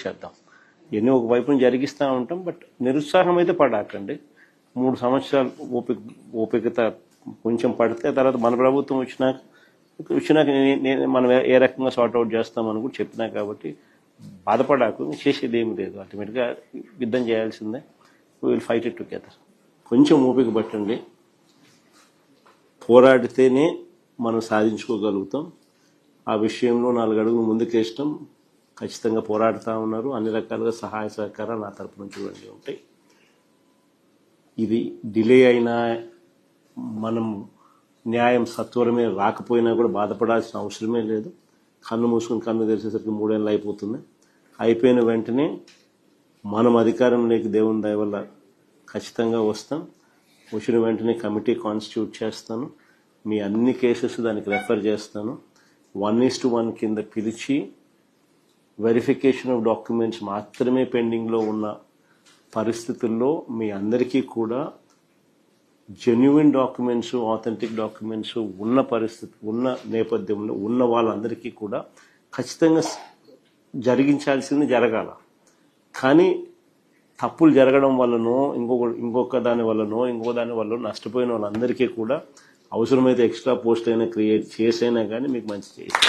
చేద్దాం. ఇవన్నీ ఒకవైపున జరిగిస్తూ ఉంటాం. బట్ నిరుత్సాహం అయితే పడాకండి. 3 సంవత్సరాలు ఓపికత కొంచెం పడితే తర్వాత మన ప్రభుత్వం వచ్చినాక మనం ఏ రకంగా సార్ట్అవుట్ చేస్తామని కూడా చెప్పినా కాబట్టి బాధపడాకు. చేసేది ఏమి లేదు. అల్టిమేట్గా యుద్ధం చేయాల్సిందే. We will fight it together. కొంచెం ఓపిక పట్టండి. పోరాడితేనే మనం సాధించుకోగలుగుతాం. ఆ విషయంలో 4 అడుగులు ముందుకేస్తాం. ఖచ్చితంగా పోరాడుతూ ఉన్నారు. అన్ని రకాలుగా సహాయ సహకారాలు నా తరపు నుంచి ఇవన్నీ ఉంటాయి. ఇది డిలే అయినా మనం న్యాయం సత్వరమే రాకపోయినా కూడా బాధపడాల్సిన అవసరమే లేదు. కన్ను మూసుకుని కన్ను తెరిచేసరికి 3 ఏళ్ళు అయిపోతుంది. అయిపోయిన వెంటనే మనం అధికారంలోకి దేవుని దయ వల్ల ఖచ్చితంగా వస్తాం. వచ్చిన వెంటనే కమిటీ కాన్స్టిట్యూట్ చేస్తాను. మీ అన్ని కేసెస్ దానికి రెఫర్ చేస్తాను. 1:1 కింద పిలిచి వెరిఫికేషన్ ఆఫ్ డాక్యుమెంట్స్ మాత్రమే పెండింగ్లో ఉన్న పరిస్థితుల్లో మీ అందరికీ కూడా జెన్యున్ డాక్యుమెంట్స్, ఆథెంటిక్ డాక్యుమెంట్స్ ఉన్న పరిస్థితి ఉన్న నేపథ్యంలో ఉన్న వాళ్ళందరికీ కూడా ఖచ్చితంగా జరిగించాల్సింది జరగాల. కానీ తప్పులు జరగడం వల్లనో ఇంకొక దాని వల్లనో నష్టపోయిన వాళ్ళందరికీ కూడా అవసరమైతే ఎక్స్ట్రా పోస్ట్ అయినా క్రియేట్ చేసైనా కానీ మీకు మంచి చేయాలి.